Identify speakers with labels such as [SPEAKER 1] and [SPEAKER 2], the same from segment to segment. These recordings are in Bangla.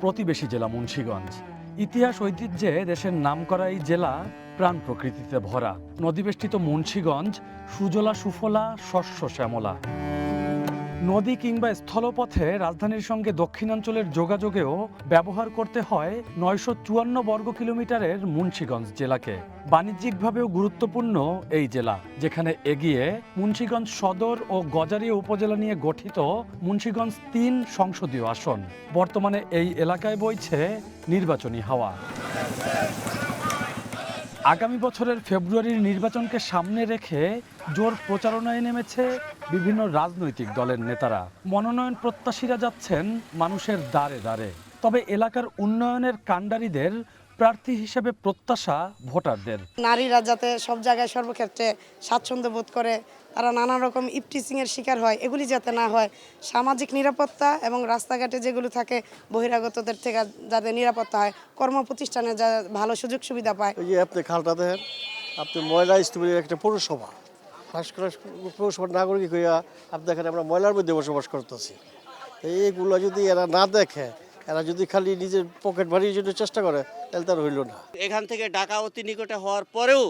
[SPEAKER 1] প্রতিবেশী জেলা মুন্সিগঞ্জ। ইতিহাস ঐতিহ্যে দেশের নামকরা এই জেলা প্রাণ প্রকৃতিতে ভরা। নদীবেষ্টিত মুন্সিগঞ্জ সুজলা সুফলা, শস্য শ্যামলা। নদী কিংবা স্থলপথে রাজধানীর সঙ্গে দক্ষিণাঞ্চলের যোগাযোগেও ব্যবহার করতে হয় ৯৫৪ বর্গ কিলোমিটারের মুন্সিগঞ্জ জেলাকে। বাণিজ্যিকভাবেও গুরুত্বপূর্ণ এই জেলা, যেখানে এগিয়ে মুন্সিগঞ্জ সদর ও গজারিয়া উপজেলা নিয়ে গঠিত মুন্সিগঞ্জ ৩ সংসদীয় আসন। বর্তমানে এই এলাকায় বইছে নির্বাচনী হাওয়া। আগামী বছরের ফেব্রুয়ারির নির্বাচনকে সামনে রেখে জোর প্রচারণায় নেমেছে বিভিন্ন রাজনৈতিক দলের নেতারা। মনোনয়ন প্রত্যাশীরা যাচ্ছেন মানুষের দ্বারে দ্বারে। তবে এলাকার উন্নয়নের কাণ্ডারীদের প্রার্থী হিসেবে প্রত্যাশা ভোটারদের।
[SPEAKER 2] নারীরা যাতে সব জায়গায় সর্বক্ষেত্রে স্বাচ্ছন্দ্য বোধ করে, তারা নানা রকম ইফটিজিংয়ের শিকার হয়, এগুলি যাতে না হয়। সামাজিক নিরাপত্তা এবং রাস্তাঘাটে যেগুলো থাকে বহিরাগতদের থেকে যাতে নিরাপত্তা হয়, কর্মপ্রতিষ্ঠানে যা ভালো সুযোগ সুবিধা পায়।
[SPEAKER 3] এই যে আপনি খালটা দেখেন, আপনি ময়লা স্তূপের একটা পৌরসভা, পৌরসভার নাগরিক হইয়া আপনি দেখেন আমরা ময়লার মধ্যে বসবাস করতেছি। এইগুলো যদি এরা না দেখে, এরা যদি খালি নিজের পকেট ভারির জন্য চেষ্টা করে, তাহলে তার হইল না।
[SPEAKER 4] এখান থেকে ঢাকা অতি নিকটে হওয়ার পরেও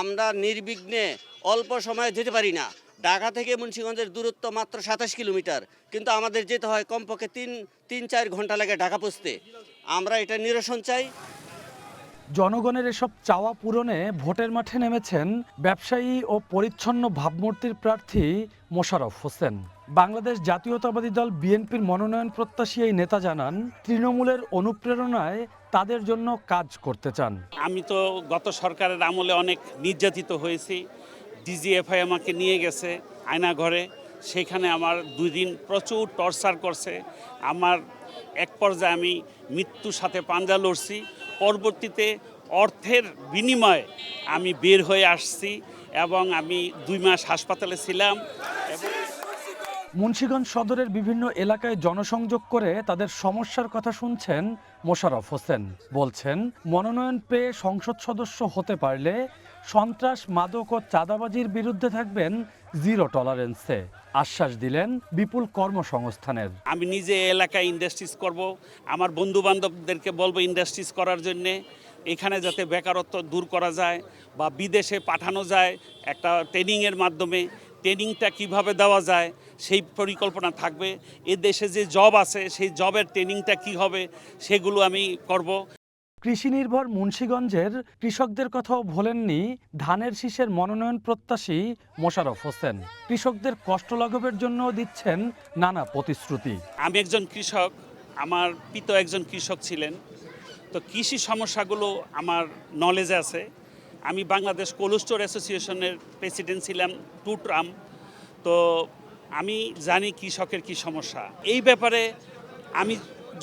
[SPEAKER 4] আমরা নির্বিঘ্নে অল্প সময়ে যেতে পারি না। ঢাকা থেকে মুন্সিগঞ্জের দূরত্ব মাত্র ২৭ কিলোমিটার, কিন্তু আমাদের যেতে হয় কমপক্ষে ৩-৪ ঘন্টা লাগে ঢাকা পৌঁছতে। আমরা এটা নিরসন চাই।
[SPEAKER 1] জনগণের এসব চাওয়া পূরণে ভোটের মাঠে নেমেছেন ব্যবসায়ী ও পরিচ্ছন্ন ভাবমূর্তির প্রার্থী মোশাররফ হোসেন। বাংলাদেশ জাতীয়তাবাদী দল বিএনপির মনোনয়ন প্রত্যাশী এই নেতা জানান, তৃণমূলের অনুপ্রেরণায় তাদের জন্য কাজ করতে চান।
[SPEAKER 5] আমি তো গত সরকারের আমলে অনেক নির্যাতিত হয়েছি। ডিজিএফআই আমাকে নিয়ে গেছে আয়নাঘরে, সেখানে আমার 2 দিন প্রচুর টর্চার করছে। আমার এক পর্যায়ে আমি মৃত্যুর সাথে পাঞ্জা লড়ছি। পরবর্তীতে অর্থের বিনিময়ে আমি বের হয়ে আসছি এবং আমি 2 মাস হাসপাতালে ছিলাম।
[SPEAKER 1] মুন্সিগঞ্জ সদরের বিভিন্ন এলাকায় জনসংযোগ করে তাদের সমস্যার কথা শুনছেন মোশাররফ হোসেন। বলছেন, মনোনয়ন পেয়ে সংসদ সদস্য হতে পারলে সন্ত্রাস, মাদক ও চাঁদাবাজির বিরুদ্ধে থাকবেন জিরো টলারেন্সে। আশ্বাস দিলেন বিপুল কর্মসংস্থানের।
[SPEAKER 5] আমি নিজে এলাকায় ইন্ডাস্ট্রিজ করব, আমার বন্ধু বান্ধবদেরকে বলবো ইন্ডাস্ট্রিজ করার জন্যে। এখানে যাতে বেকারত্ব দূর করা যায় বা বিদেশে পাঠানো যায় একটা ট্রেনিংয়ের মাধ্যমে। ট্রেনিংটা কিভাবে দেওয়া যায় সেই পরিকল্পনা থাকবে। এ দেশে যে জব আছে সেই জবের ট্রেনিংটা কি হবে সেগুলো আমি করব।
[SPEAKER 1] কৃষি নির্ভর মুন্সিগঞ্জের কৃষকদের কথাও ভোলেননি ধানের শীষের মনোনয়ন প্রত্যাশী মোশাররফ হোসেন। কৃষকদের কষ্ট লাঘবের জন্য দিচ্ছেন নানা প্রতিশ্রুতি।
[SPEAKER 5] আমি একজন কৃষক, আমার পিতা একজন কৃষক ছিলেন, তো কৃষি সমস্যাগুলো আমার নলেজে আছে। আমি বাংলাদেশ কোল্ড স্টোর অ্যাসোসিয়েশনের প্রেসিডেন্ট ছিলাম 2 টার্ম, তো আমি জানি কৃষকের কি সমস্যা। এই ব্যাপারে আমি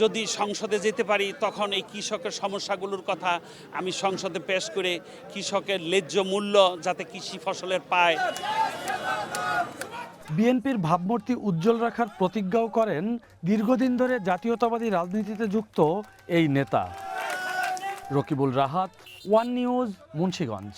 [SPEAKER 5] যদি সংসদে যেতে পারি, তখন এই কৃষকের সমস্যাগুলোর কথা আমি সংসদে পেশ করে কৃষকের ন্যায্য মূল্য যাতে কৃষি ফসলের পায়।
[SPEAKER 1] বিএনপির ভাবমূর্তি উজ্জ্বল রাখার প্রতিজ্ঞাও করেন দীর্ঘদিন ধরে জাতীয়তাবাদী রাজনীতিতে যুক্ত এই নেতা। Rakibul Rahat, one news, Munshiganj.